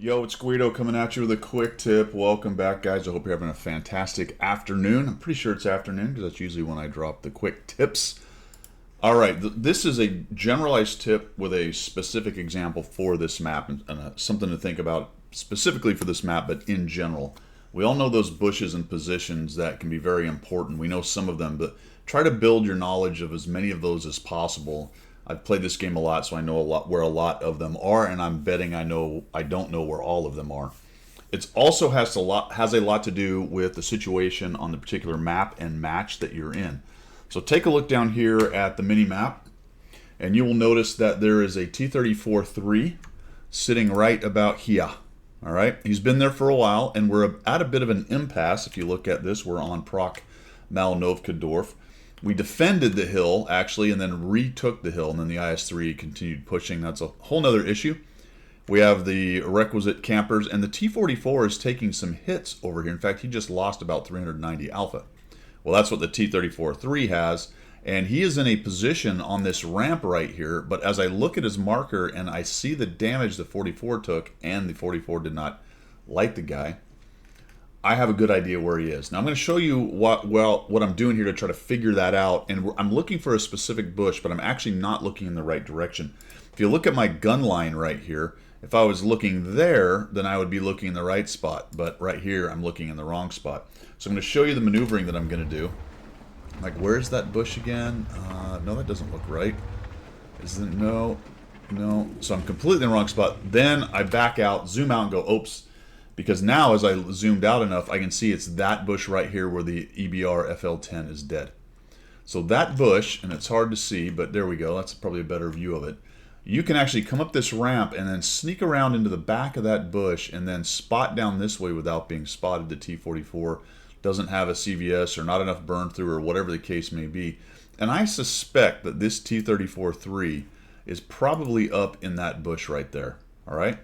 Yo, it's Guido coming at you with a quick tip. Welcome back, guys. I hope you're having a fantastic afternoon. I'm pretty sure it's afternoon because that's usually when I drop the quick tips. All right, this is a generalized tip with a specific example for this map and something to think about specifically for this map, but in general. We all know those bushes and positions that can be very important. We know some of them, but try to build your knowledge of as many of those as possible. I've played this game a lot, so I know a lot where a lot of them are, and I'm betting I don't know where all of them are. It also has a lot to do with the situation on the particular map and match that you're in. So take a look down here at the mini map, and you will notice that there is a T-34-3 sitting right about here. All right, he's been there for a while, and we're at a bit of an impasse. If you look at this, we're on Proc Malnovka-Dorf. We defended the hill, actually, and then retook the hill, and then the IS-3 continued pushing. That's a whole nother issue. We have the requisite campers, and the T-44 is taking some hits over here. In fact, he just lost about 390 alpha. Well, that's what the T-34-3 has, and he is in a position on this ramp right here, but as I look at his marker and I see the damage the 44 took, and the 44 did not like the guy, I have a good idea where he is. Now I'm going to show you what I'm doing here to try to figure that out. And I'm looking for a specific bush, but I'm actually not looking in the right direction. If you look at my gun line right here, if I was looking there, then I would be looking in the right spot. But right here, I'm looking in the wrong spot. So I'm going to show you the maneuvering that I'm going to do. Like, where's that bush again? No, that doesn't look right. Isn't no. So I'm completely in the wrong spot. Then I back out, zoom out, and go, oops. Because now, as I zoomed out enough, I can see it's that bush right here where the EBR FL10 is dead. So that bush, and it's hard to see, but there we go. That's probably a better view of it. You can actually come up this ramp and then sneak around into the back of that bush and then spot down this way without being spotted. The T-44 doesn't have a CVS or not enough burn through or whatever the case may be. And I suspect that this T-34-3 is probably up in that bush right there. All right?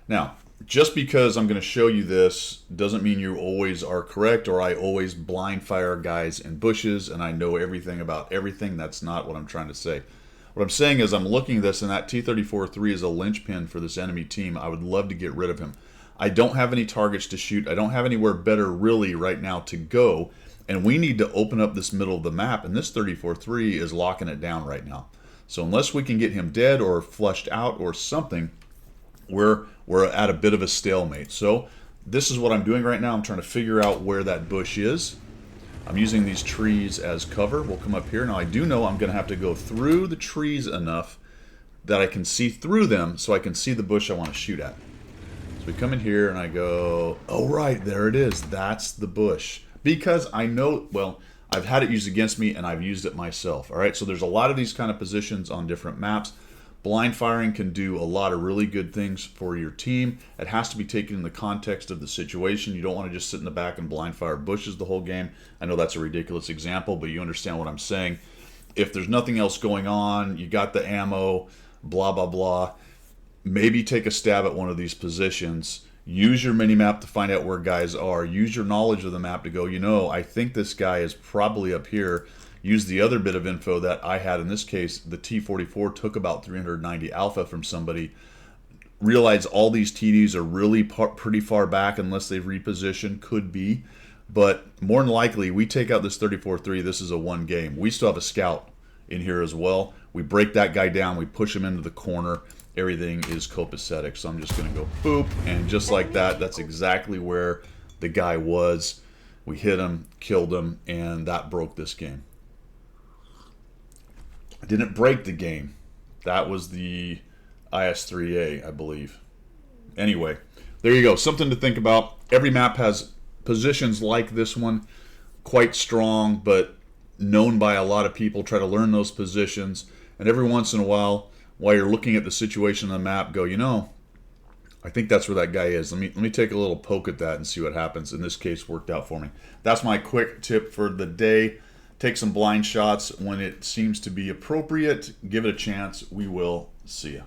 Now, just because I'm going to show you this doesn't mean you always are correct, or I always blind fire guys in bushes and I know everything about everything. That's not what I'm trying to say. What I'm saying is I'm looking at this, and that T-34-3 is a linchpin for this enemy team. I would love to get rid of him. I don't have any targets to shoot. I don't have anywhere better really right now to go, and we need to open up this middle of the map, and this 34-3 is locking it down right now. So unless we can get him dead or flushed out or something, we're at a bit of a stalemate. So this is what I'm doing right now. I'm trying to figure out where that bush is. I'm using these trees as cover. We'll come up here. Now I do know I'm going to have to go through the trees enough that I can see through them so I can see the bush I want to shoot at. So we come in here and I go, oh right, there it is. That's the bush. Because I know, well, I've had it used against me and I've used it myself. All right, so there's a lot of these kind of positions on different maps. Blind firing can do a lot of really good things for your team. It has to be taken in the context of the situation. You don't want to just sit in the back and blind fire bushes the whole game. I know that's a ridiculous example, but you understand what I'm saying. If there's nothing else going on, you got the ammo, blah, blah, blah, maybe take a stab at one of these positions. Use your mini-map to find out where guys are. Use your knowledge of the map to go, you know, I think this guy is probably up here. Use the other bit of info that I had. In this case, the T-44 took about 390 alpha from somebody. Realize all these TDs are really pretty far back unless they've repositioned. Could be. But more than likely, we take out this 34-3. This is a one game. We still have a scout in here as well. We break that guy down. We push him into the corner. Everything is copacetic. So I'm just going to go boop. And just like that, that's exactly where the guy was. We hit him, killed him, and that broke this game. Didn't break the game. That was the IS-3A, I believe. Anyway, there you go. Something to think about. Every map has positions like this one, quite strong, but known by a lot of people. Try to learn those positions. And every once in a while you're looking at the situation on the map, go, you know, I think that's where that guy is. Let me take a little poke at that and see what happens. In this case, worked out for me. That's my quick tip for the day. Take some blind shots when it seems to be appropriate. Give it a chance. We will see you.